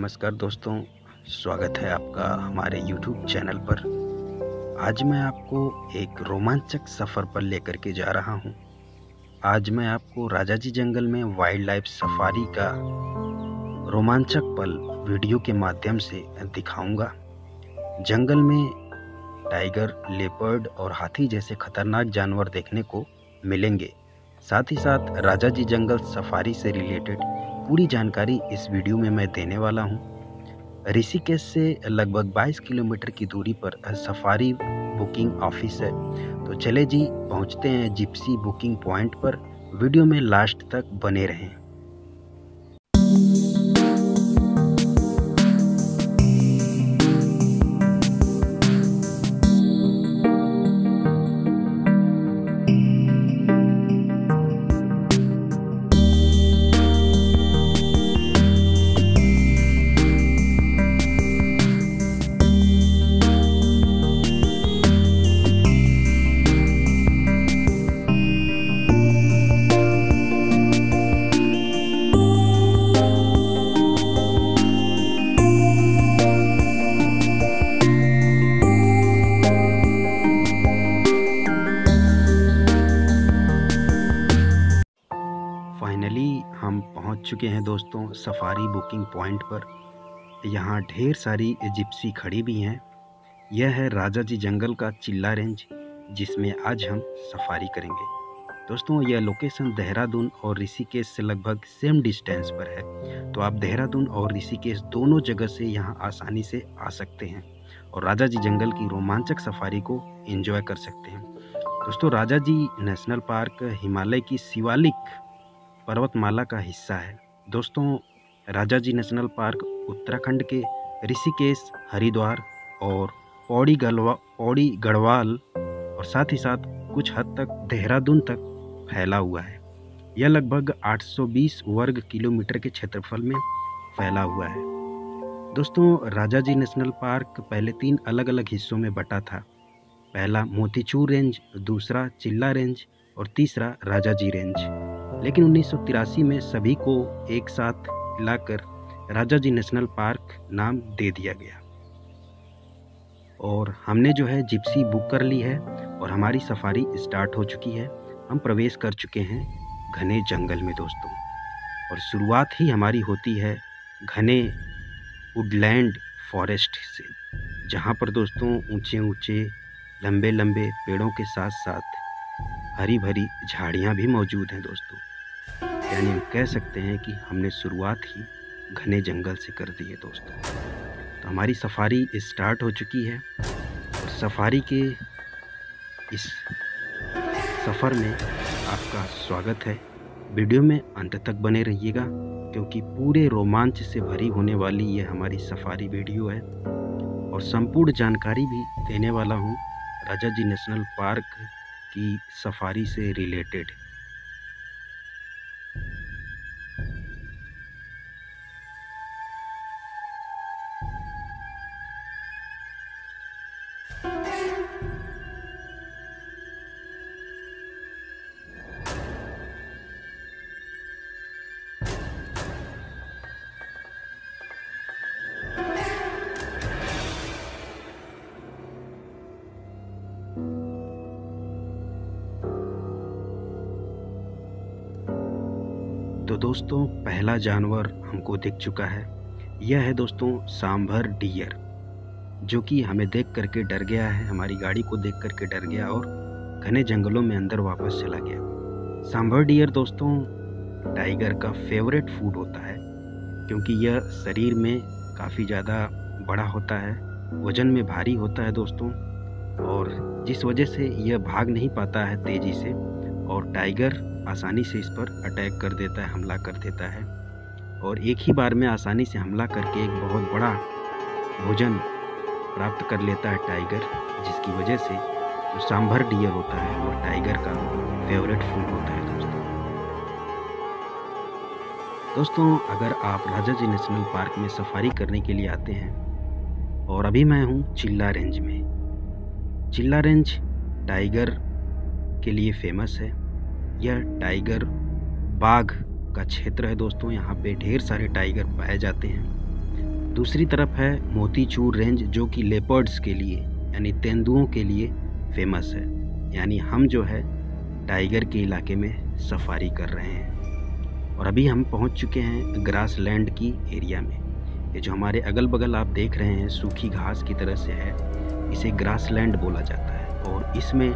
नमस्कार दोस्तों, स्वागत है आपका हमारे YouTube चैनल पर। आज मैं आपको एक रोमांचक सफ़र पर लेकर के जा रहा हूं। आज मैं आपको राजाजी जंगल में वाइल्ड लाइफ सफारी का रोमांचक पल वीडियो के माध्यम से दिखाऊंगा। जंगल में टाइगर, लेपर्ड और हाथी जैसे खतरनाक जानवर देखने को मिलेंगे। साथ ही साथ राजाजी जंगल सफारी से रिलेटेड पूरी जानकारी इस वीडियो में मैं देने वाला हूं। ऋषिकेश से लगभग 22 किलोमीटर की दूरी पर सफारी बुकिंग ऑफिस है। तो चले जी, पहुंचते हैं जिप्सी बुकिंग पॉइंट पर। वीडियो में लास्ट तक बने रहें। फाइनली हम पहुंच चुके हैं दोस्तों सफारी बुकिंग पॉइंट पर। यहाँ ढेर सारी जिप्सी खड़ी भी हैं। यह है राजाजी जंगल का चिल्ला रेंज, जिसमें आज हम सफारी करेंगे। दोस्तों, यह लोकेशन देहरादून और ऋषिकेश से लगभग सेम डिस्टेंस पर है। तो आप देहरादून और ऋषिकेश दोनों जगह से यहाँ आसानी से आ सकते हैं और राजाजी जंगल की रोमांचक सफारी को एंजॉय कर सकते हैं। दोस्तों, राजाजी नेशनल पार्क हिमालय की शिवालिक पर्वतमाला का हिस्सा है। दोस्तों, राजाजी नेशनल पार्क उत्तराखंड के ऋषिकेश, हरिद्वार और पौड़ी गढ़वाल और साथ ही साथ कुछ हद तक देहरादून तक फैला हुआ है। यह लगभग 820 वर्ग किलोमीटर के क्षेत्रफल में फैला हुआ है। दोस्तों, राजाजी नेशनल पार्क पहले 3 अलग अलग हिस्सों में बटा था। पहला मोतीचूर रेंज, दूसरा चिल्ला रेंज और तीसरा राजाजी रेंज। लेकिन 1983 में सभी को एक साथ मिलाकर राजाजी नेशनल पार्क नाम दे दिया गया। और हमने जो है जिप्सी बुक कर ली है और हमारी सफारी स्टार्ट हो चुकी है। हम प्रवेश कर चुके हैं घने जंगल में दोस्तों, और शुरुआत ही हमारी होती है घने वुडलैंड फॉरेस्ट से, जहाँ पर दोस्तों ऊंचे ऊंचे लंबे लंबे पेड़ों के साथ साथ हरी भरी झाड़ियाँ भी मौजूद हैं दोस्तों। यानी हम कह सकते हैं कि हमने शुरुआत ही घने जंगल से कर दी है दोस्तों। तो हमारी सफारी स्टार्ट हो चुकी है और सफारी के इस सफ़र में आपका स्वागत है। वीडियो में अंत तक बने रहिएगा, क्योंकि पूरे रोमांच से भरी होने वाली ये हमारी सफारी वीडियो है और संपूर्ण जानकारी भी देने वाला हूँ राजाजी नेशनल पार्क की सफारी से रिलेटेड। तो दोस्तों, पहला जानवर हमको दिख चुका है। यह है दोस्तों सांभर डियर, जो कि हमें देख करके डर गया है, हमारी गाड़ी को देख करके डर गया और घने जंगलों में अंदर वापस चला गया। सांभर डियर दोस्तों टाइगर का फेवरेट फूड होता है, क्योंकि यह शरीर में काफ़ी ज़्यादा बड़ा होता है, वज़न में भारी होता है दोस्तों, और जिस वजह से यह भाग नहीं पाता है तेज़ी से, और टाइगर आसानी से इस पर अटैक कर देता है, हमला कर देता है, और एक ही बार में आसानी से हमला करके एक बहुत बड़ा भोजन प्राप्त कर लेता है टाइगर, जिसकी वजह से जो सांभर डियर होता है वो टाइगर का फेवरेट फूड होता है दोस्तों, अगर आप राजाजी नेशनल पार्क में सफारी करने के लिए आते हैं, और अभी मैं हूँ चिल्ला रेंज में। चिल्ला रेंज टाइगर के लिए फेमस है। यह टाइगर बाघ का क्षेत्र है दोस्तों। यहाँ पे ढेर सारे टाइगर पाए जाते हैं। दूसरी तरफ है मोतीचूर रेंज, जो कि लेपर्ड्स के लिए यानी तेंदुओं के लिए फेमस है। यानी हम जो है टाइगर के इलाके में सफारी कर रहे हैं। और अभी हम पहुंच चुके हैं ग्रास लैंड की एरिया में। ये जो हमारे अगल बगल आप देख रहे हैं सूखी घास की तरह से है, इसे ग्रास लैंड बोला जाता है। और इसमें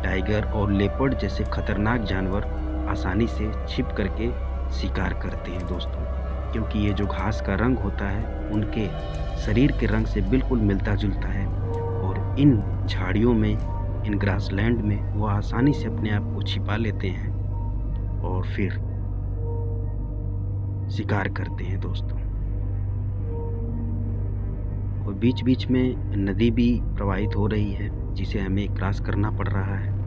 टाइगर और लेपर्ड जैसे खतरनाक जानवर आसानी से छिप करके शिकार करते हैं दोस्तों, क्योंकि ये जो घास का रंग होता है उनके शरीर के रंग से बिल्कुल मिलता जुलता है। और इन झाड़ियों में, इन ग्रासलैंड में वो आसानी से अपने आप को छिपा लेते हैं और फिर शिकार करते हैं दोस्तों। और बीच बीच में नदी भी प्रवाहित हो रही है, जिसे हमें क्रॉस करना पड़ रहा है।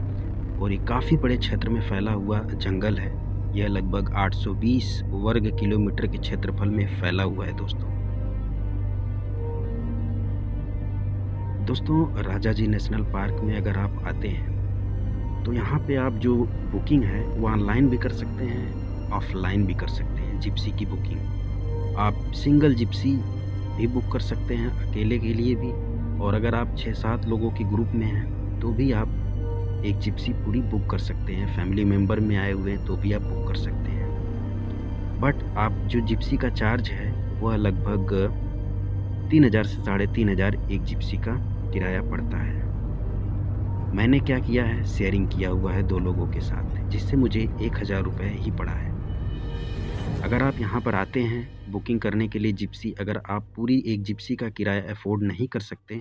और ये काफ़ी बड़े क्षेत्र में फैला हुआ जंगल है। यह लगभग 820 वर्ग किलोमीटर के क्षेत्रफल में फैला हुआ है दोस्तों। राजाजी नेशनल पार्क में अगर आप आते हैं तो यहाँ पे आप जो बुकिंग है वो ऑनलाइन भी कर सकते हैं, ऑफलाइन भी कर सकते हैं। जिप्सी की बुकिंग आप सिंगल जिप्सी भी बुक कर सकते हैं, अकेले के लिए भी। और अगर आप 6-7 लोगों के ग्रुप में हैं तो भी आप एक जिप्सी पूरी बुक कर सकते हैं। फैमिली मेम्बर में आए हुए हैं तो भी आप बुक कर सकते हैं। बट आप जो जिप्सी का चार्ज है वह लगभग 3000 से 3500 एक जिप्सी का किराया पड़ता है। मैंने क्या किया है, शेयरिंग किया हुआ है 2 लोगों के साथ, जिससे मुझे 1000 रुपये ही पड़ा है। अगर आप यहाँ पर आते हैं बुकिंग करने के लिए जिप्सी, अगर आप पूरी एक जिप्सी का किराया अफोर्ड नहीं कर सकते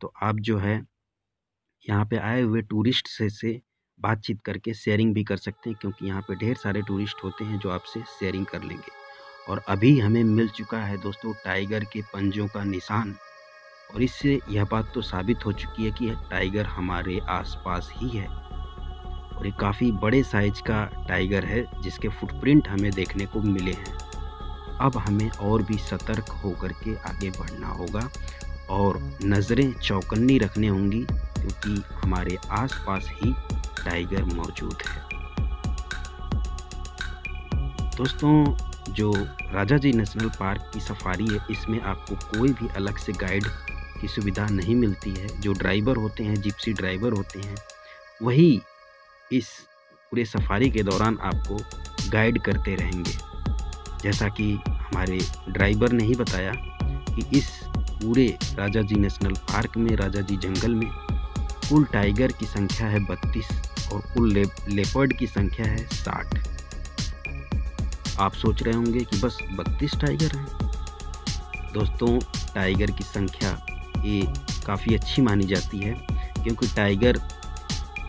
तो आप जो है यहाँ पे आए हुए टूरिस्ट से बातचीत करके शेयरिंग भी कर सकते हैं, क्योंकि यहाँ पे ढेर सारे टूरिस्ट होते हैं जो आपसे शेयरिंग कर लेंगे। और अभी हमें मिल चुका है दोस्तों टाइगर के पंजों का निशान, और इससे यह बात तो साबित हो चुकी है कि टाइगर हमारे आसपास ही है। और ये काफ़ी बड़े साइज का टाइगर है, जिसके फुटप्रिंट हमें देखने को मिले हैं। अब हमें और भी सतर्क होकर के आगे बढ़ना होगा और नज़रें चौकन्नी रखनी होंगी, क्योंकि हमारे आसपास ही टाइगर मौजूद है। दोस्तों जो राजाजी नेशनल पार्क की सफारी है, इसमें आपको कोई भी अलग से गाइड की सुविधा नहीं मिलती है। जो ड्राइवर होते हैं, जिप्सी ड्राइवर होते हैं, वही इस पूरे सफारी के दौरान आपको गाइड करते रहेंगे। जैसा कि हमारे ड्राइवर ने ही बताया कि इस पूरे राजाजी नेशनल पार्क में, राजाजी जंगल में कुल टाइगर की संख्या है 32 और कुल लेपर्ड की संख्या है 60। आप सोच रहे होंगे कि बस 32 टाइगर हैं। दोस्तों टाइगर की संख्या ये काफ़ी अच्छी मानी जाती है, क्योंकि टाइगर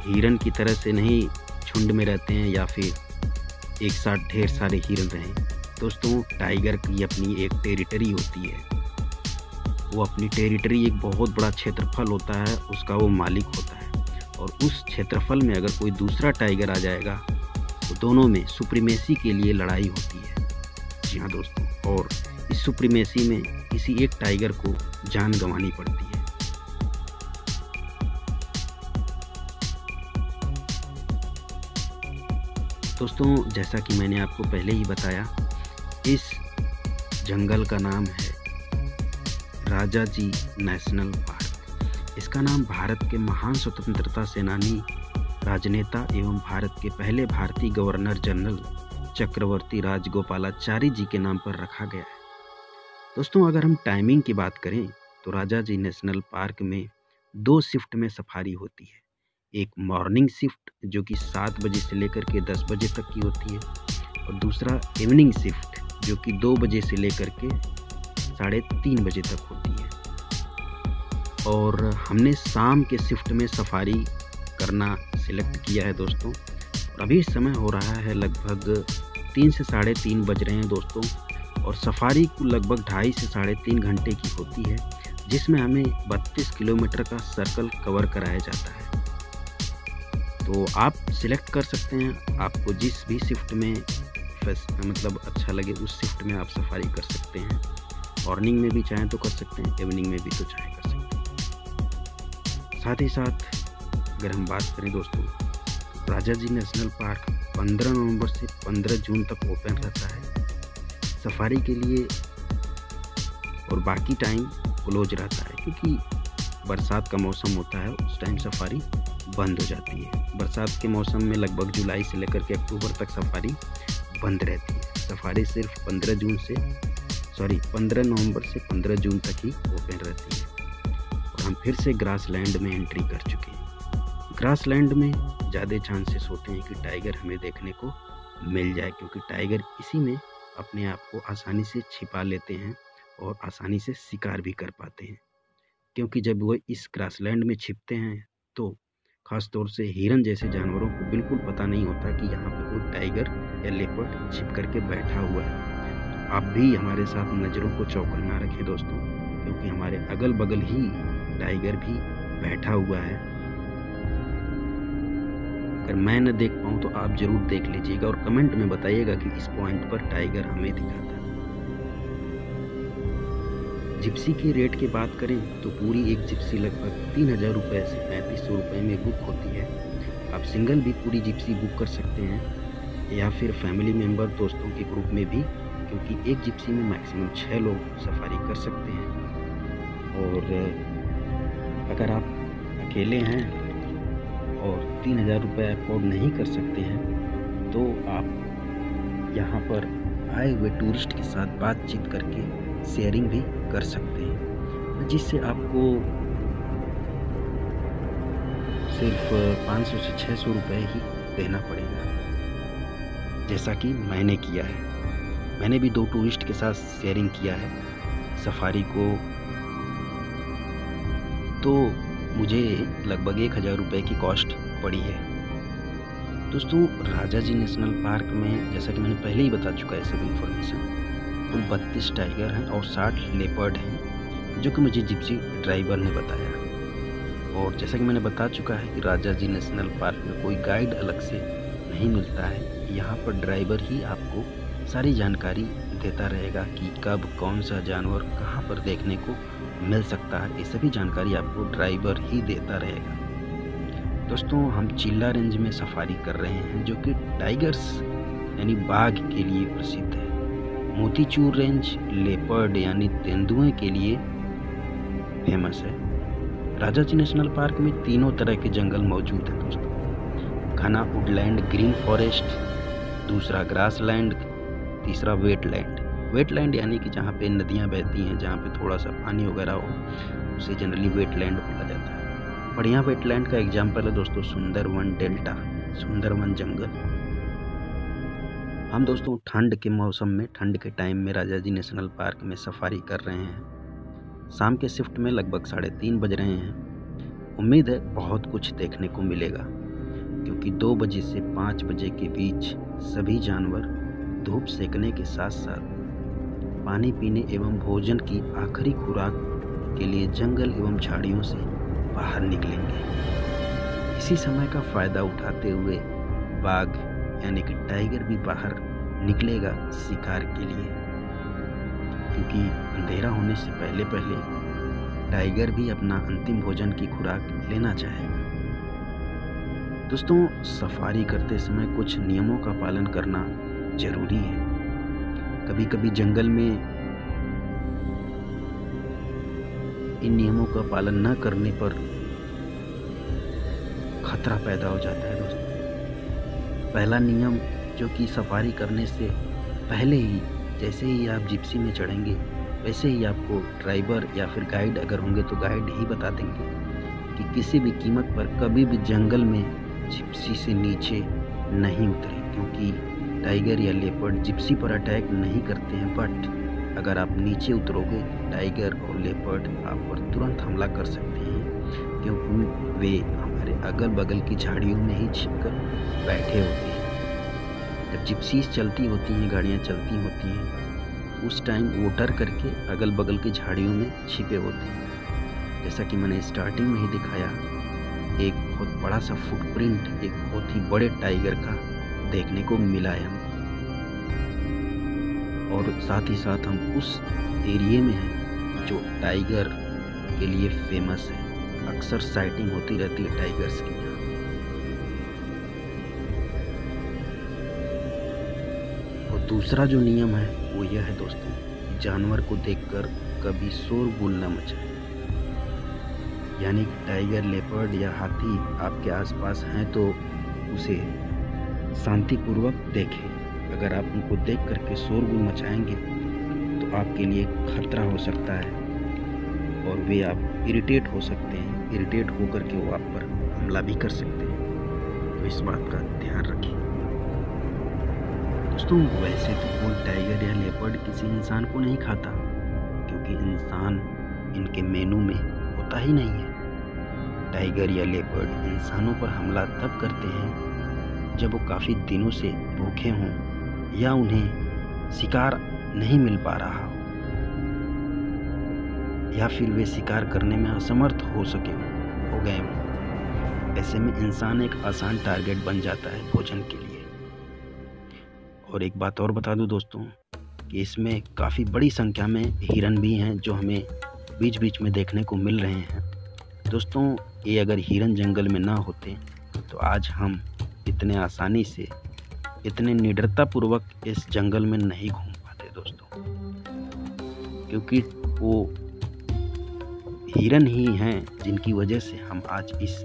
हिरन की तरह से नहीं झुंड में रहते हैं या फिर एक साथ ढेर सारे हिरन रहें। दोस्तों टाइगर की अपनी एक टेरिटरी होती है। वो अपनी टेरिटरी, एक बहुत बड़ा क्षेत्रफल होता है, उसका वो मालिक होता है। और उस क्षेत्रफल में अगर कोई दूसरा टाइगर आ जाएगा तो दोनों में सुप्रीमेसी के लिए लड़ाई होती है। जी हाँ दोस्तों, और इस सुप्रीमेसी में किसी एक टाइगर को जान गंवानी पड़ती है। दोस्तों जैसा कि मैंने आपको पहले ही बताया, इस जंगल का नाम है राजाजी नेशनल पार्क। इसका नाम भारत के महान स्वतंत्रता सेनानी, राजनेता एवं भारत के पहले भारतीय गवर्नर जनरल चक्रवर्ती राजगोपालाचारी जी के नाम पर रखा गया है। दोस्तों अगर हम टाइमिंग की बात करें तो राजाजी नेशनल पार्क में 2 शिफ्ट में सफारी होती है। एक मॉर्निंग शिफ्ट जो कि 7 बजे से लेकर के 10 बजे तक की होती है, और दूसरा इवनिंग शिफ्ट जो कि 2 बजे से लेकर के 3:30 बजे तक होती है। और हमने शाम के शिफ्ट में सफारी करना सिलेक्ट किया है दोस्तों। और अभी समय हो रहा है लगभग 3 से 3:30 बज रहे हैं दोस्तों। और सफारी लगभग 2.5 से 3.5 घंटे की होती है, जिसमें हमें 32 किलोमीटर का सर्कल कवर कराया जाता है। तो आप सिलेक्ट कर सकते हैं, आपको जिस भी शिफ्ट में मतलब अच्छा लगे उस शिफ्ट में आप सफारी कर सकते हैं। मॉर्निंग में भी चाहें तो कर सकते हैं, इवनिंग में भी तो चाहें कर सकते हैं। साथ ही साथ अगर हम बात करें दोस्तों, राजाजी नेशनल पार्क 15 नवंबर से 15 जून तक ओपन रहता है। सफारी के लिए और बाकी टाइम क्लोज रहता है, क्योंकि बरसात का मौसम होता है, उस टाइम सफारी बंद हो जाती है। बरसात के मौसम में लगभग जुलाई से लेकर के अक्टूबर तक सफारी बंद रहती है। सफारी सिर्फ 15 नवंबर से 15 जून तक ही ओपन रहती है। और हम फिर से ग्रासलैंड में एंट्री कर चुके हैं। ग्रासलैंड में ज़्यादा चांसेस होते हैं कि टाइगर हमें देखने को मिल जाए, क्योंकि टाइगर इसी में अपने आप को आसानी से छिपा लेते हैं और आसानी से शिकार भी कर पाते हैं। क्योंकि जब वो इस ग्रासलैंड में छिपते हैं तो ख़ास तौर से हिरन जैसे जानवरों को बिल्कुल पता नहीं होता कि यहाँ पे कोई टाइगर या लेपर्ड छिप करके बैठा हुआ है। तो आप भी हमारे साथ नज़रों को चौकन्ना रखें दोस्तों, क्योंकि हमारे अगल बगल ही टाइगर भी बैठा हुआ है। अगर मैं न देख पाऊँ तो आप ज़रूर देख लीजिएगा और कमेंट में बताइएगा कि इस पॉइंट पर टाइगर हमें दिखा था। जिप्सी की रेट की बात करें तो पूरी एक जिप्सी लगभग 3000 रुपये से 3500 रुपये में बुक होती है। आप सिंगल भी पूरी जिप्सी बुक कर सकते हैं या फिर फैमिली मेम्बर दोस्तों के ग्रुप में भी, क्योंकि एक जिप्सी में मैक्सिमम 6 लोग सफारी कर सकते हैं। और अगर आप अकेले हैं और 3000 रुपये अफोर्ड नहीं कर सकते हैं तो आप यहाँ पर आए हुए टूरिस्ट के साथ बातचीत करके शेयरिंग भी कर सकते हैं, जिससे आपको सिर्फ 500 से 600 रुपये ही देना पड़ेगा, जैसा कि मैंने किया है। मैंने भी 2 टूरिस्ट के साथ शेयरिंग किया है सफारी को, तो मुझे लगभग 1000 रुपये की कॉस्ट पड़ी है। दोस्तों, राजा जी नेशनल पार्क में जैसा कि मैंने पहले ही बता चुका है सभी इन्फॉर्मेशन, कुल 32 टाइगर हैं और 60 लेपर्ड हैं, जो कि मुझे जिप्सी ड्राइवर ने बताया। और जैसा कि मैंने बता चुका है कि राजा जी नेशनल पार्क में कोई गाइड अलग से नहीं मिलता है। यहाँ पर ड्राइवर ही आपको सारी जानकारी देता रहेगा कि कब कौन सा जानवर कहाँ पर देखने को मिल सकता है। ये सभी जानकारी आपको ड्राइवर ही देता रहेगा। दोस्तों, हम चिल्ला रेंज में सफारी कर रहे हैं, जो कि टाइगर्स यानी बाघ के लिए प्रसिद्ध है। मोतीचूर रेंज लेपर्ड यानी तेंदुए के लिए फेमस है। राजा जी नेशनल पार्क में तीनों तरह के जंगल मौजूद हैं दोस्तों। घना वुडलैंड ग्रीन फॉरेस्ट, दूसरा ग्रासलैंड, तीसरा वेटलैंड। वेटलैंड यानी कि जहाँ पे नदियाँ बहती हैं, जहाँ पे थोड़ा सा पानी वगैरह हो, उसे जनरली वेटलैंड बोला जाता है। बढ़िया वेटलैंड का एग्जाम्पल है दोस्तों सुंदरवन डेल्टा, सुंदरवन जंगल। हम दोस्तों ठंड के मौसम में, ठंड के टाइम में राजा जी नेशनल पार्क में सफारी कर रहे हैं। शाम के शिफ्ट में लगभग 3:30 बज रहे हैं। उम्मीद है बहुत कुछ देखने को मिलेगा, क्योंकि 2 बजे से 5 बजे के बीच सभी जानवर धूप सेकने के साथ साथ पानी पीने एवं भोजन की आखिरी खुराक के लिए जंगल एवं झाड़ियों से बाहर निकलेंगे। इसी समय का फ़ायदा उठाते हुए बाघ यानी कि टाइगर भी बाहर निकलेगा शिकार के लिए, क्योंकि अंधेरा होने से पहले पहले टाइगर भी अपना अंतिम भोजन की खुराक लेना चाहेगा। दोस्तों, सफारी करते समय कुछ नियमों का पालन करना जरूरी है। कभी कभी जंगल में इन नियमों का पालन न करने पर खतरा पैदा हो जाता है दोस्तों। पहला नियम, जो कि सफारी करने से पहले ही जैसे ही आप जिप्सी में चढ़ेंगे वैसे ही आपको ड्राइवर या फिर गाइड अगर होंगे तो गाइड ही बता देंगे कि किसी भी कीमत पर कभी भी जंगल में जिप्सी से नीचे नहीं उतरे, क्योंकि टाइगर या लेपर्ड जिप्सी पर अटैक नहीं करते हैं। बट अगर आप नीचे उतरोगे टाइगर और लेपर्ड आप पर तुरंत हमला कर सकते हैं, क्योंकि वे हमारे अगल बगल की झाड़ियों में ही छिपकर बैठे होते हैं। जब जिप्सीज चलती होती हैं, गाड़ियाँ चलती होती हैं, उस टाइम वो डर करके अगल बगल की झाड़ियों में छिपे होते हैं। जैसा कि मैंने स्टार्टिंग में ही दिखाया, एक बहुत बड़ा सा फुटप्रिंट एक बहुत ही बड़े टाइगर का देखने को मिला है हमको। और साथ ही साथ हम उस एरिया में हैं जो टाइगर के लिए फेमस है। अक्सर साइटिंग होती रहती है टाइगर्स की यहाँ। और दूसरा जो नियम है वो यह है दोस्तों, जानवर को देखकर कभी शोरगुल न मचाए। यानी कि टाइगर, लेपर्ड या हाथी आपके आसपास हैं तो उसे शांतिपूर्वक देखें। अगर आप उनको देख करके शोरगुल मचाएंगे तो आपके लिए खतरा हो सकता है और वे आप इरिटेट हो सकते हैं। इरिटेट होकर के वो आप पर हमला भी कर सकते हैं, तो इस बात का ध्यान रखें दोस्तों। वैसे तो कोई टाइगर या लेपर्ड किसी इंसान को नहीं खाता, क्योंकि इंसान इनके मेनू में होता ही नहीं है। टाइगर या लेपर्ड इंसानों पर हमला तब करते हैं जब वो काफ़ी दिनों से भूखे हों या उन्हें शिकार नहीं मिल पा रहा हो, या फिर वे शिकार करने में असमर्थ हो गए हों। ऐसे में इंसान एक आसान टारगेट बन जाता है भोजन के लिए। और एक बात और बता दूं दोस्तों कि इसमें काफ़ी बड़ी संख्या में हिरन भी हैं जो हमें बीच बीच में देखने को मिल रहे हैं। दोस्तों, ये अगर हिरन जंगल में ना होते तो आज हम इतने आसानी से, इतने निडरतापूर्वक इस जंगल में नहीं घूम पाते दोस्तों, क्योंकि वो हिरन ही हैं जिनकी वजह से हम आज इस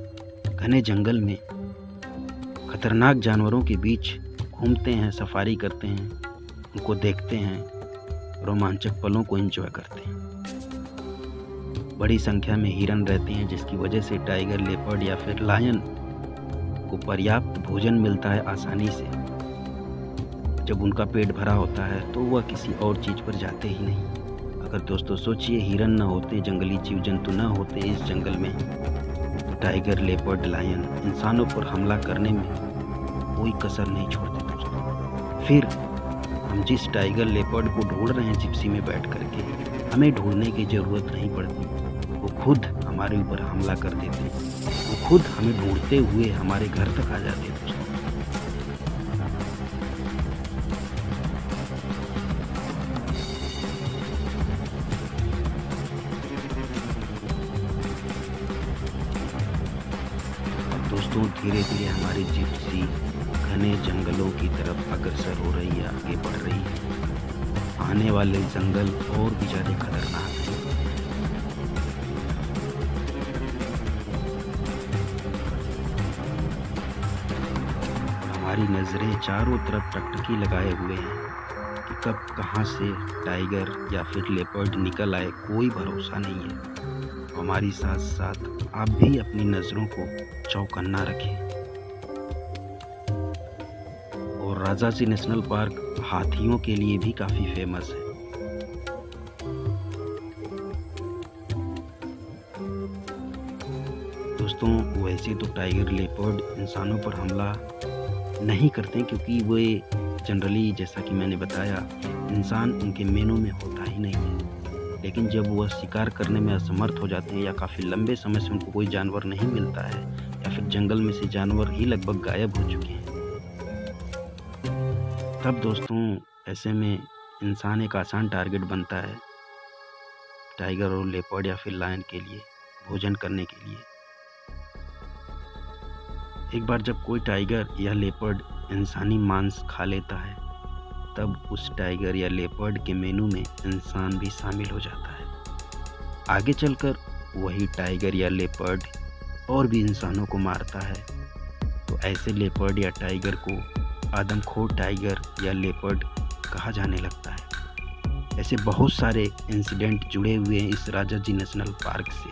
घने जंगल में खतरनाक जानवरों के बीच घूमते हैं, सफारी करते हैं, उनको देखते हैं, रोमांचक पलों को एंजॉय करते हैं। बड़ी संख्या में हिरन रहते हैं जिसकी वजह से टाइगर, लेपर्ड या फिर लायन को पर्याप्त भोजन मिलता है आसानी से। जब उनका पेट भरा होता है तो वह किसी और चीज़ पर जाते ही नहीं। अगर दोस्तों सोचिए, हिरन ना होते, जंगली जीव जंतु ना होते इस जंगल में, तो टाइगर, लेपर्ड, लायन इंसानों पर हमला करने में कोई कसर नहीं छोड़ते दोस्तों। फिर हम जिस टाइगर, लेपर्ड को ढूंढ रहे हैं जिप्सी में बैठ करके, हमें ढूंढने की ज़रूरत नहीं पड़ती, वो खुद हमारे ऊपर हमला कर देते हैं। वो खुद हमें ढूंढते हुए हमारे घर तक आ जाते हैं दोस्तों। दोस्तों, धीरे धीरे हमारी जिप्सी घने जंगलों की तरफ अग्रसर हो रही है, आगे बढ़ रही है। आने वाले जंगल और भी ज़्यादा खतरनाक है। हमारी नज़रें चारों तरफ टकटकी लगाए हुए हैं कि कब कहाँ से टाइगर या फिर लेपर्ड निकल आए, कोई भरोसा नहीं है। हमारी साथ साथ आप भी अपनी नज़रों को चौकन्ना रखें। और राजाजी नेशनल पार्क हाथियों के लिए भी काफ़ी फेमस है। दोस्तों, वैसे तो टाइगर, लेपर्ड इंसानों पर हमला नहीं करते, क्योंकि वे जनरली, जैसा कि मैंने बताया, इंसान उनके मेनू में होता ही नहीं है। लेकिन जब वह शिकार करने में असमर्थ हो जाते हैं या काफ़ी लंबे समय से उनको कोई जानवर नहीं मिलता है, या फिर जंगल में से जानवर ही लगभग गायब हो चुके हैं, तब दोस्तों ऐसे में इंसान एक आसान टारगेट बनता है टाइगर और लेपर्ड या फिर लायन के लिए भोजन करने के लिए। एक बार जब कोई टाइगर या लेपर्ड इंसानी मांस खा लेता है, तब उस टाइगर या लेपर्ड के मेनू में इंसान भी शामिल हो जाता है। आगे चलकर वही टाइगर या लेपर्ड और भी इंसानों को मारता है, तो ऐसे लेपर्ड या टाइगर को आदमखोर टाइगर या लेपर्ड कहा जाने लगता है। ऐसे बहुत सारे इंसिडेंट जुड़े हुए हैं इस राजाजी नेशनल पार्क से,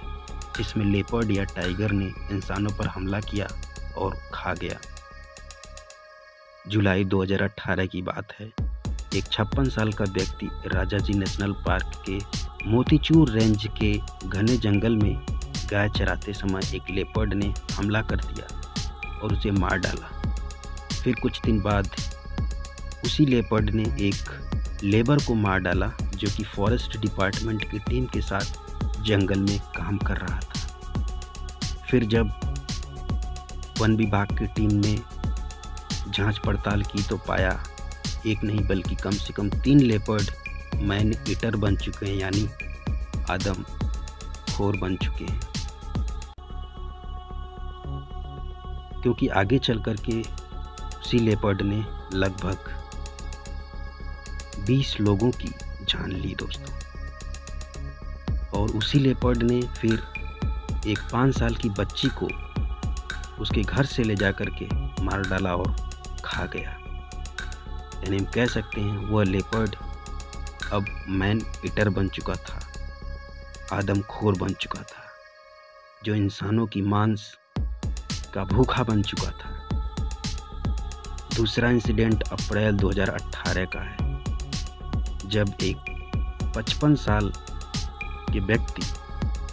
जिसमें लेपर्ड या टाइगर ने इंसानों पर हमला किया और खा गया। जुलाई 2018 की बात है। एक 56 साल का व्यक्ति राजाजी नेशनल पार्क के मोतीचूर रेंज के घने जंगल में गाय चराते समय एक लेपर्ड ने हमला कर दिया और उसे मार डाला। फिर कुछ दिन बाद उसी लेपर्ड ने एक लेबर को मार डाला, जो कि फॉरेस्ट डिपार्टमेंट की टीम के साथ जंगल में काम कर रहा था। फिर जब वन विभाग की टीम ने जांच पड़ताल की तो पाया एक नहीं बल्कि कम से कम 3 लेपर्ड मैन ईटर बन चुके हैं, यानी आदमखोर बन चुके हैं। क्योंकि आगे चल कर के उसी लेपर्ड ने लगभग 20 लोगों की जान ली दोस्तों। और उसी लेपर्ड ने फिर एक 5 साल की बच्ची को उसके घर से ले जा कर के मार डाला और खा गया। यानी हम कह सकते हैं वह लेपर्ड अब मैन ईटर बन चुका था, आदमखोर बन चुका था, जो इंसानों की मांस का भूखा बन चुका था। दूसरा इंसिडेंट अप्रैल 2018 का है, जब एक 55 साल के व्यक्ति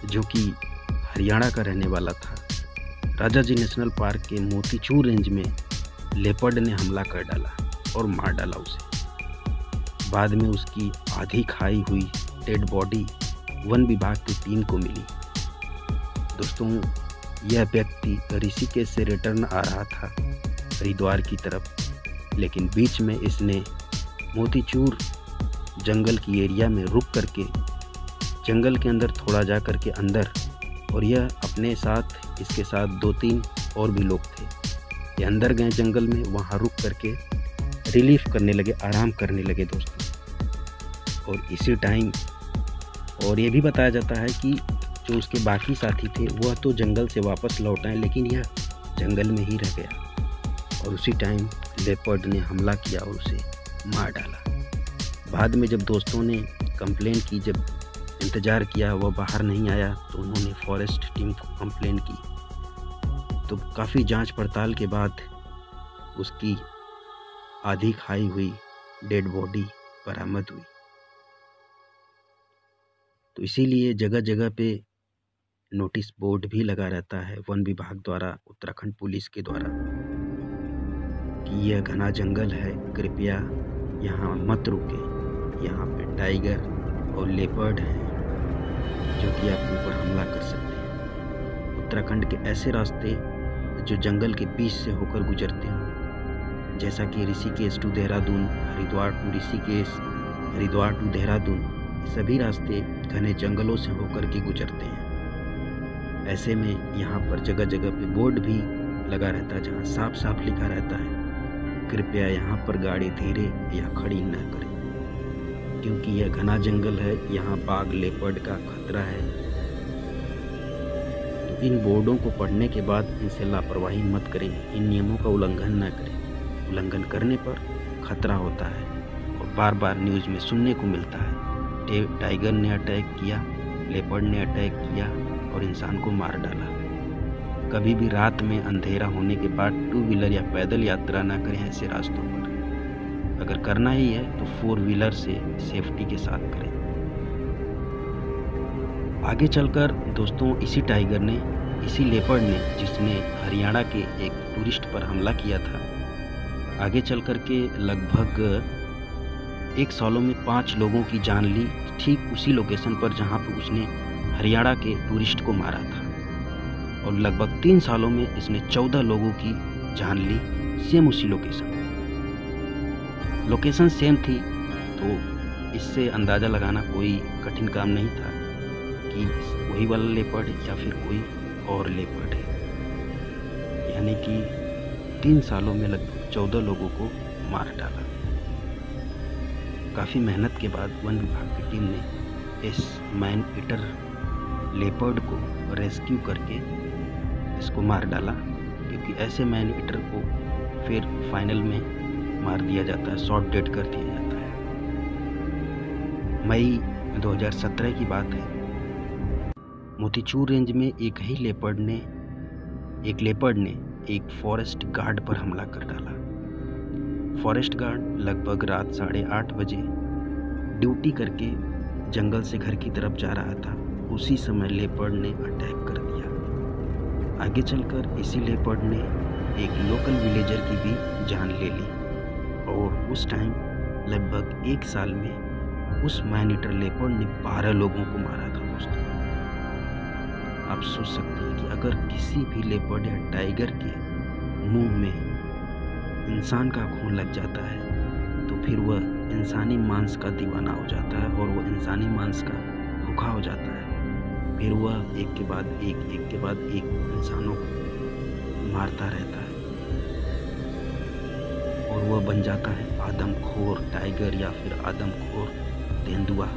जो कि हरियाणा का रहने वाला था, राजाजी नेशनल पार्क के मोतीचूर रेंज में लेपर्ड ने हमला कर डाला और मार डाला उसे। बाद में उसकी आधी खाई हुई डेड बॉडी वन विभाग की टीम को मिली। दोस्तों, यह व्यक्ति ऋषिकेश से रिटर्न आ रहा था हरिद्वार की तरफ, लेकिन बीच में इसने मोतीचूर जंगल की एरिया में रुक करके जंगल के अंदर थोड़ा जा करके अंदर, और यह अपने साथ इसके साथ 2-3 और भी लोग थे, ये अंदर गए जंगल में, वहाँ रुक करके रिलीफ करने लगे, आराम करने लगे दोस्तों। और इसी टाइम और ये भी बताया जाता है कि जो उसके बाकी साथी थे वह तो जंगल से वापस लौट आए, लेकिन यह जंगल में ही रह गया और उसी टाइम लेपर्ड ने हमला किया और उसे मार डाला। बाद में जब दोस्तों ने कंप्लेन की, जब इंतज़ार किया वह बाहर नहीं आया, तो उन्होंने फॉरेस्ट टीम को कंप्लेन की, तो काफ़ी जांच पड़ताल के बाद उसकी आधी खाई हुई डेड बॉडी बरामद हुई। तो इसीलिए जगह जगह पे नोटिस बोर्ड भी लगा रहता है वन विभाग द्वारा, उत्तराखंड पुलिस के द्वारा, कि यह घना जंगल है, कृपया यहाँ मत रुके, यहाँ पे टाइगर और लेपर्ड हैं जो कि आपके ऊपर हमला कर सकते हैं। उत्तराखंड के ऐसे रास्ते जो जंगल के बीच से होकर गुजरते हैं, जैसा कि Rishikesh to Dehradun, Haridwar to Rishikesh, Haridwar to Dehradun, सभी रास्ते घने जंगलों से होकर के गुजरते हैं। ऐसे में यहाँ पर जगह जगह पे बोर्ड भी लगा रहता है जहाँ साफ साफ लिखा रहता है, कृपया यहाँ पर गाड़ी धीरे या खड़ी न करें, क्योंकि यह घना जंगल है, यहाँ बाघ लेपर्ड का खतरा है। तो इन बोर्डों को पढ़ने के बाद इनसे लापरवाही मत करें, इन नियमों का उल्लंघन न करें। उल्लंघन करने पर खतरा होता है और बार बार न्यूज़ में सुनने को मिलता है, टाइगर ने अटैक किया, लेपर्ड ने अटैक किया और इंसान को मार डाला। कभी भी रात में अंधेरा होने के बाद 2 व्हीलर या पैदल यात्रा ना करें ऐसे रास्तों पर। अगर करना ही है तो 4 व्हीलर से सेफ्टी के साथ करें। आगे चलकर दोस्तों इसी टाइगर ने, इसी लेपर्ड ने, जिसने हरियाणा के एक टूरिस्ट पर हमला किया था, आगे चल कर के लगभग 1 सालों में 5 लोगों की जान ली, ठीक उसी लोकेशन पर जहां पर उसने हरियाणा के टूरिस्ट को मारा था। और लगभग 3 सालों में इसने 14 लोगों की जान ली, सेम उसी लोकेशन। लोकेशन सेम थी, तो इससे अंदाज़ा लगाना कोई कठिन काम नहीं था कि वही वाला लेपर्ड या फिर कोई और लेपर्ड है। यानी कि 3 सालों में लगभग 14 लोगों को मार डाला। काफ़ी मेहनत के बाद वन विभाग की टीम ने इस मैन ईटर लेपर्ड को रेस्क्यू करके इसको मार डाला, क्योंकि ऐसे मैन ईटर को फिर फाइनल में मार दिया जाता है, शॉट डेड कर दिया जाता है। मई 2017 की बात है, मोतीचूर रेंज में एक लेपर्ड ने एक फॉरेस्ट गार्ड पर हमला कर डाला। फॉरेस्ट गार्ड लगभग रात 8:30 बजे ड्यूटी करके जंगल से घर की तरफ जा रहा था, उसी समय लेपर्ड ने अटैक कर दिया। आगे चलकर इसी लेपर्ड ने एक लोकल विलेजर की भी जान ले ली और उस टाइम लगभग 1 साल में उस मैन ईटर लेपर्ड ने 12 लोगों को मारा था। दोस्तों, आप सोच सकते हैं कि अगर किसी भी लेपर्ड या टाइगर के मुंह में इंसान का खून लग जाता है तो फिर वह इंसानी मांस का दीवाना हो जाता है और वह इंसानी मांस का भूखा हो जाता है। फिर वह एक के बाद एक इंसानों को मारता रहता है और वह बन जाता है आदमखोर टाइगर या फिर आदमखोर तेंदुआ।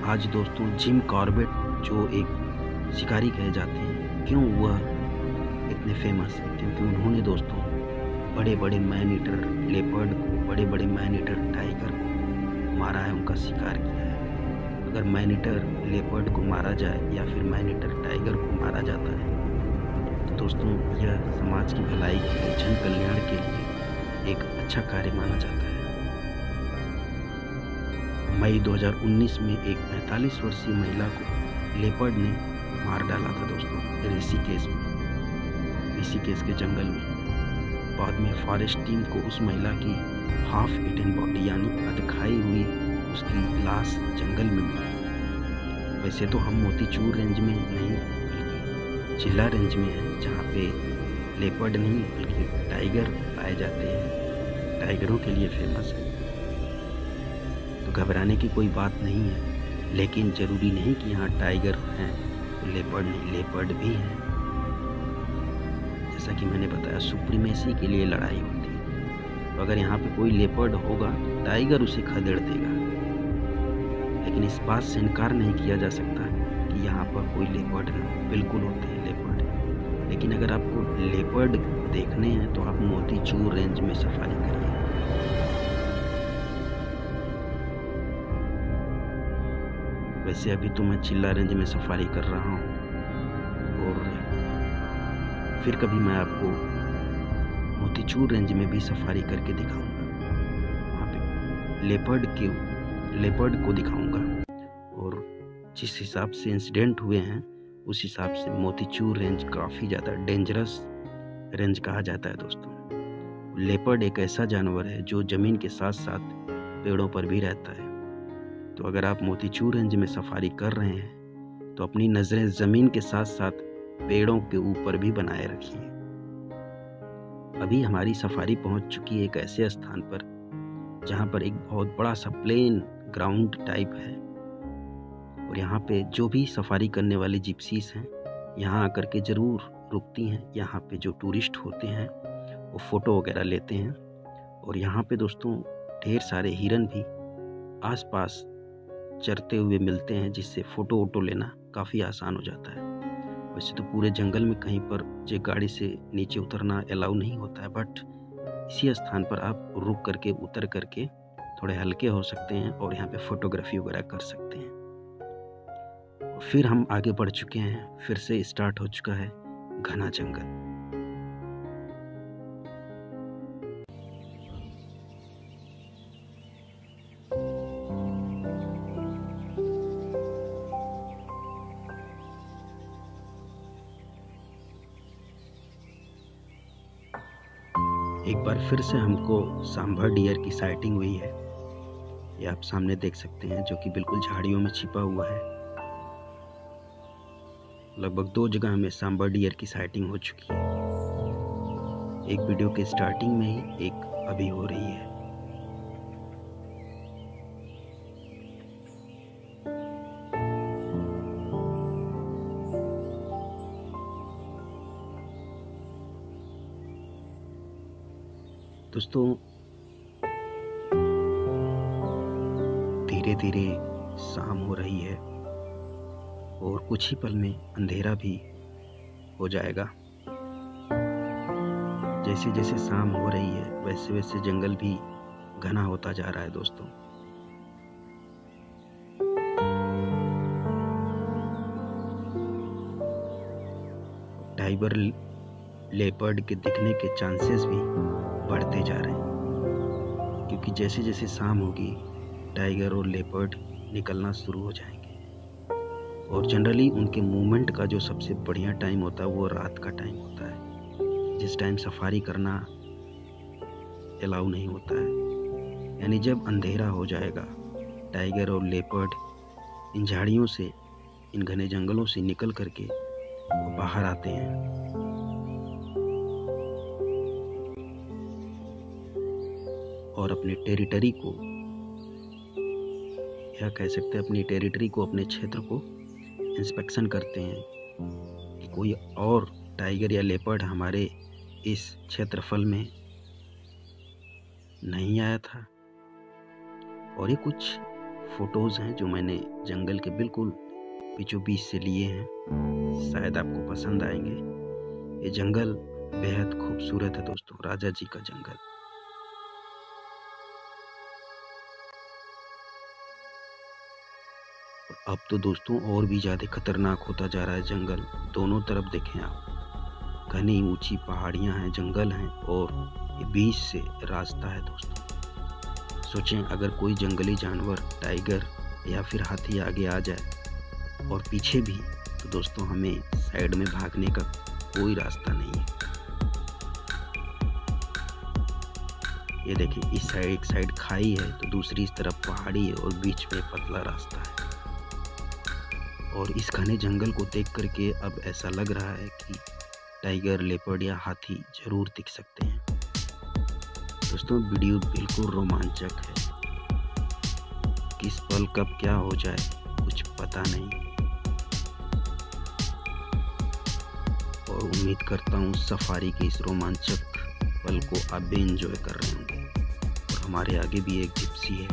आज दोस्तों जिम कॉर्बेट जो एक शिकारी कहे जाते हैं, क्यों वह इतने फेमस हैं? क्योंकि उन्होंने दोस्तों बड़े बड़े मैन ईटर लेपर्ड को, बड़े बड़े मैन ईटर टाइगर को मारा है, उनका शिकार किया है। अगर मैन ईटर लेपर्ड को मारा जाए या फिर मैन ईटर टाइगर को मारा जाता है तो दोस्तों यह समाज की भलाई के लिए, जन कल्याण के लिए एक अच्छा कार्य माना जाता है। मई 2019 में एक 45 वर्षीय महिला को लेपर्ड ने मार डाला था दोस्तों, ऋषिकेश के जंगल में। बाद में फॉरेस्ट टीम को उस महिला की हाफ ईटन बॉडी यानी अधखाई हुई उसकी लाश जंगल में मिली। वैसे तो हम मोतीचूर रेंज में नहीं बल्कि चिल्ला रेंज में हैं, जहाँ पे लेपर्ड नहीं बल्कि टाइगर पाए जाते हैं, टाइगरों के लिए फेमस है। तो घबराने की कोई बात नहीं है, लेकिन ज़रूरी नहीं कि यहाँ टाइगर हैं तो लेपर्ड नहीं, लेपर्ड भी हैं। जैसा कि मैंने बताया, सुप्रीमेसी के लिए लड़ाई होती है। तो अगर यहाँ पे कोई लेपर्ड होगा तो टाइगर उसे खदेड़ देगा, लेकिन इस बात से इनकार नहीं किया जा सकता कि यहाँ पर कोई लेपर्ड नहीं, बिल्कुल होते हैं लेपर्ड। लेकिन अगर आपको लेपर्ड देखने हैं तो आप मोतीचूर रेंज में सफारी करिए। वैसे अभी तो मैं चिल्ला रेंज में सफारी कर रहा हूँ और फिर कभी मैं आपको मोतीचूर रेंज में भी सफारी करके दिखाऊंगा। वहाँ पे लेपर्ड को दिखाऊंगा और जिस हिसाब से इंसिडेंट हुए हैं उस हिसाब से मोतीचूर रेंज काफ़ी ज़्यादा डेंजरस रेंज कहा जाता है दोस्तों। लेपर्ड एक ऐसा जानवर है जो ज़मीन के साथ साथ पेड़ों पर भी रहता है। तो अगर आप मोतीचूर रेंज में सफारी कर रहे हैं तो अपनी नज़रें ज़मीन के साथ साथ पेड़ों के ऊपर भी बनाए रखिए। अभी हमारी सफारी पहुंच चुकी है एक ऐसे स्थान पर जहां पर एक बहुत बड़ा सा प्लेन ग्राउंड टाइप है और यहाँ पे जो भी सफारी करने वाले जिप्सीज हैं यहाँ आकर के ज़रूर रुकती हैं। यहाँ पे जो टूरिस्ट होते हैं वो फ़ोटो वगैरह लेते हैं और यहाँ पे दोस्तों ढेर सारे हिरन भी आसपास चरते हुए मिलते हैं, जिससे फ़ोटो वोटो लेना काफ़ी आसान हो जाता है। वैसे तो पूरे जंगल में कहीं पर जो गाड़ी से नीचे उतरना अलाउ नहीं होता है, बट इसी स्थान पर आप रुक करके उतर करके थोड़े हल्के हो सकते हैं और यहाँ पे फ़ोटोग्राफी वगैरह कर सकते हैं। फिर हम आगे बढ़ चुके हैं, फिर से स्टार्ट हो चुका है घना जंगल। एक बार फिर से हमको सांभर डियर की साइटिंग हुई है। ये आप सामने देख सकते हैं, जो कि बिल्कुल झाड़ियों में छिपा हुआ है। लगभग 2 जगह हमें सांभर डियर की साइटिंग हो चुकी है। एक वीडियो के स्टार्टिंग में ही, एक अभी हो रही है। दोस्तों धीरे धीरे शाम हो रही है और कुछ ही पल में अंधेरा भी हो जाएगा। जैसे जैसे शाम हो रही है वैसे वैसे जंगल भी घना होता जा रहा है दोस्तों। टाइगर लेपर्ड के दिखने के चांसेस भी बढ़ते जा रहे हैं, क्योंकि जैसे जैसे शाम होगी टाइगर और लेपर्ड निकलना शुरू हो जाएंगे और जनरली उनके मूवमेंट का जो सबसे बढ़िया टाइम होता है वो रात का टाइम होता है, जिस टाइम सफारी करना अलाउ नहीं होता है। यानी जब अंधेरा हो जाएगा टाइगर और लेपर्ड इन झाड़ियों से, इन घने जंगलों से निकल करके बाहर आते हैं और अपने टेरिटरी को, या कह सकते हैं अपनी टेरिटरी को, अपने क्षेत्र को इंस्पेक्शन करते हैं कि कोई और टाइगर या लेपर्ड हमारे इस क्षेत्रफल में नहीं आया था। और ये कुछ फ़ोटोज़ हैं जो मैंने जंगल के बिल्कुल बीचों बीच से लिए हैं। शायद आपको पसंद आएंगे। ये जंगल बेहद खूबसूरत है दोस्तों, राजा जी का जंगल। अब तो दोस्तों और भी ज़्यादा खतरनाक होता जा रहा है जंगल। दोनों तरफ देखें आप, घनी ऊंची पहाड़ियां हैं, जंगल हैं और ये बीच से रास्ता है दोस्तों। सोचें अगर कोई जंगली जानवर, टाइगर या फिर हाथी आगे आ जाए और पीछे भी, तो दोस्तों हमें साइड में भागने का कोई रास्ता नहीं है। ये देखिए, इस साइड एक साइड खाई है तो दूसरी तरफ पहाड़ी है और बीच में पतला रास्ता है। और इस घने जंगल को देख करके अब ऐसा लग रहा है कि टाइगर, लेपर्ड या हाथी जरूर दिख सकते हैं। दोस्तों वीडियो बिल्कुल रोमांचक है। किस पल कब क्या हो जाए कुछ पता नहीं, और उम्मीद करता हूँ सफारी के इस रोमांचक पल को आप भी एंजॉय कर रहे होंगे। और हमारे आगे भी एक जिप्सी है।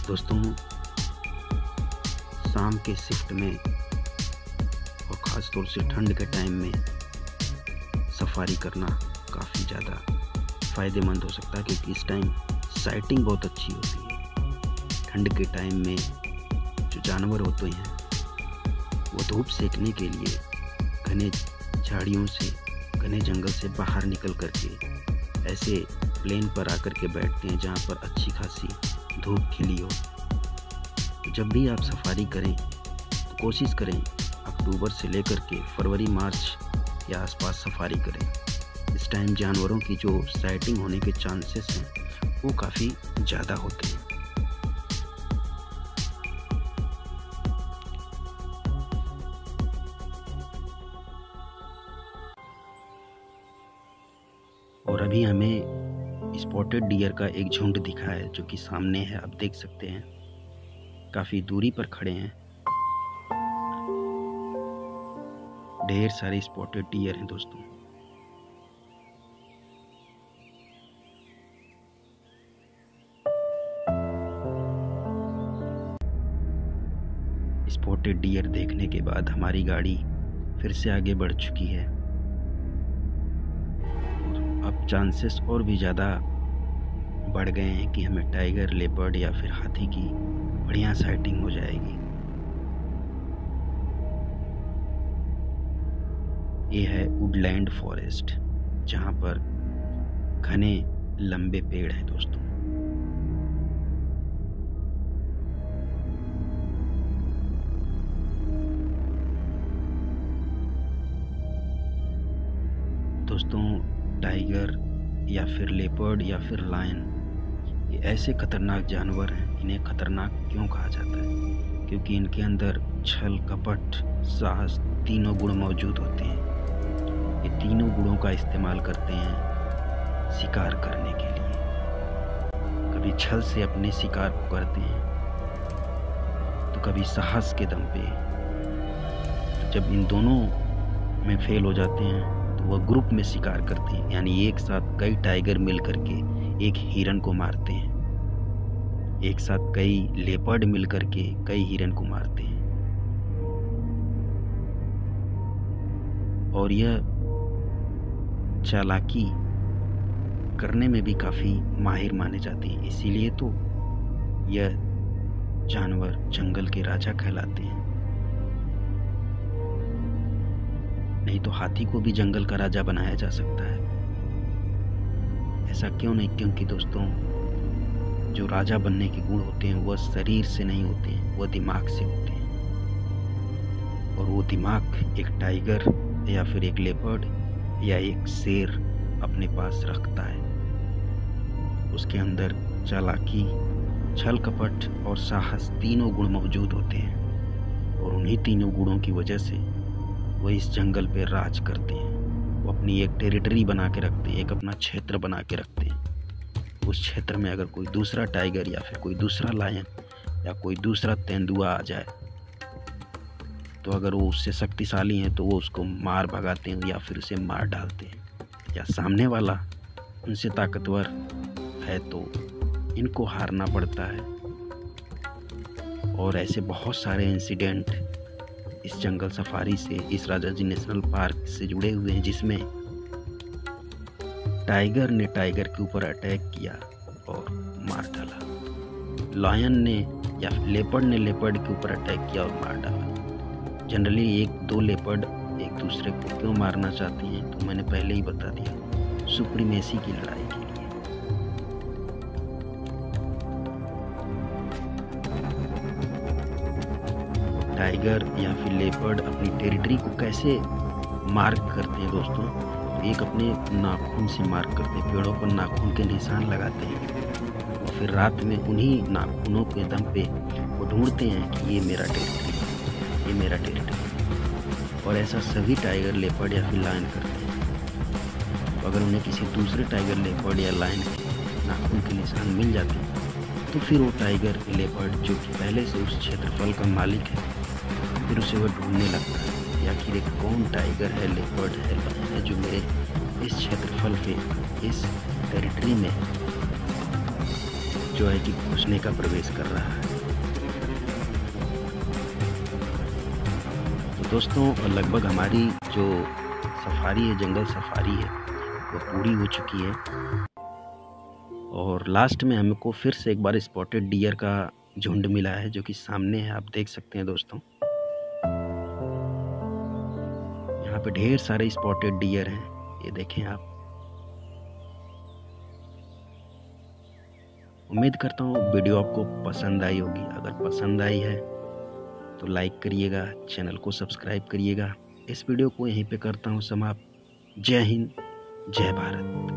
दोस्तों शाम के शिफ्ट में और ख़ास तौर से ठंड के टाइम में सफारी करना काफ़ी ज़्यादा फ़ायदेमंद हो सकता है, क्योंकि इस टाइम साइटिंग बहुत अच्छी होती है। ठंड के टाइम में जो जानवर होते हैं वो धूप सेकने के लिए घने झाड़ियों से, घने जंगल से बाहर निकल करके ऐसे प्लेन पर आकर के बैठते हैं जहाँ पर अच्छी खासी धूप खिली हो। जब भी आप सफारी करें तो कोशिश करें अक्टूबर से लेकर के फरवरी मार्च के आसपास सफारी करें। इस टाइम जानवरों की जो साइटिंग होने के चांसेस हैं वो काफ़ी ज़्यादा होते हैं। और अभी हमें स्पॉटेड डियर का एक झुंड दिखा है जो कि सामने है, आप देख सकते हैं। काफ़ी दूरी पर खड़े हैं। ढेर सारे स्पॉटेड डियर हैं दोस्तों। स्पॉटेड डियर देखने के बाद हमारी गाड़ी फिर से आगे बढ़ चुकी है। अब चांसेस और भी ज़्यादा बढ़ गए हैं कि हमें टाइगर, लेपर्ड या फिर हाथी की बढ़िया साइटिंग हो जाएगी। ये है वुडलैंड फॉरेस्ट, जहाँ पर घने लंबे पेड़ हैं दोस्तों। दोस्तों टाइगर या फिर लेपर्ड या फिर लायन, ये ऐसे खतरनाक जानवर हैं। इन्हें खतरनाक क्यों कहा जाता है? क्योंकि इनके अंदर छल, कपट, साहस तीनों गुण मौजूद होते हैं। ये तीनों गुणों का इस्तेमाल करते हैं शिकार करने के लिए। कभी छल से अपने शिकार को करते हैं तो कभी साहस के दम पे। जब इन दोनों में फेल हो जाते हैं तो वह ग्रुप में शिकार करते हैं, यानी एक साथ कई टाइगर मिल करके एक हिरन को मारते हैं, एक साथ कई लेपर्ड मिल करके कई हिरन को मारते हैं। और यह चालाकी करने में भी काफ़ी माहिर माने जाते हैं। इसीलिए तो यह जानवर जंगल के राजा कहलाते हैं। नहीं तो हाथी को भी जंगल का राजा बनाया जा सकता है। ऐसा क्यों नहीं? क्योंकि दोस्तों जो राजा बनने के गुण होते हैं वह शरीर से नहीं होते हैं, वह दिमाग से होते हैं। और वो दिमाग एक टाइगर या फिर एक लेपर्ड या एक शेर अपने पास रखता है। उसके अंदर चालाकी, छल कपट और साहस तीनों गुण मौजूद होते हैं। और उन्हीं तीनों गुणों की वजह से वो इस जंगल पे राज करते हैं। वो अपनी एक टेरिटरी बना के रखते हैं, एक अपना क्षेत्र बना के रखते हैं। उस क्षेत्र में अगर कोई दूसरा टाइगर या फिर कोई दूसरा लायन या कोई दूसरा तेंदुआ आ जाए तो अगर वो उससे शक्तिशाली हैं तो वो उसको मार भगाते हैं या फिर उसे मार डालते हैं या सामने वाला उनसे ताकतवर है तो इनको हारना पड़ता है। और ऐसे बहुत सारे इंसिडेंट इस जंगल सफारी से, इस राजाजी नेशनल पार्क से जुड़े हुए हैं, जिसमें टाइगर ने टाइगर के ऊपर अटैक किया और मार डाला, लायन ने या लेपर्ड ने लेपर्ड के ऊपर अटैक किया और मार डाला। जनरली एक दो लेपर्ड एक दूसरे को क्यों मारना चाहती हैं तो मैंने पहले ही बता दिया, सुप्रीमेसी की लड़ाई के लिए। टाइगर या फिर लेपर्ड अपनी टेरिटरी को कैसे मार्क करते हैं दोस्तों, एक अपने नाखून से मार्क करते हैं, पेड़ों पर नाखून के निशान लगाते हैं और फिर रात में उन्हीं नाखूनों के दम पे वो ढूंढते हैं कि ये मेरा टेरिटरी है, ये मेरा टेरिटरी है। और ऐसा सभी टाइगर, लेपर्ड या फिर लायन करते हैं। तो अगर उन्हें किसी दूसरे टाइगर, लेपर्ड या लायन के नाखून के निशान मिल जाते हैं तो फिर वो टाइगर, लेपर्ड जो कि पहले से उस क्षेत्रफल का मालिक है, फिर उसे वो ढूंढने लगता है कि आखिर एक कौन टाइगर है, लेपर्ड है, लायन है जो मेरे इस क्षेत्रफल पे, इस टेरिटरी में जो है कि घुसने का प्रवेश कर रहा है। तो दोस्तों लगभग हमारी जो सफारी है, जंगल सफारी है, वो पूरी हो चुकी है और लास्ट में हमको फिर से एक बार स्पॉटेड डियर का झुंड मिला है जो कि सामने है, आप देख सकते हैं दोस्तों। यहाँ पे ढेर सारे स्पॉटेड डियर हैं, ये देखें आप। उम्मीद करता हूँ वीडियो आपको पसंद आई होगी। अगर पसंद आई है तो लाइक करिएगा, चैनल को सब्सक्राइब करिएगा। इस वीडियो को यहीं पे करता हूँ समाप्त। जय हिंद, जय भारत।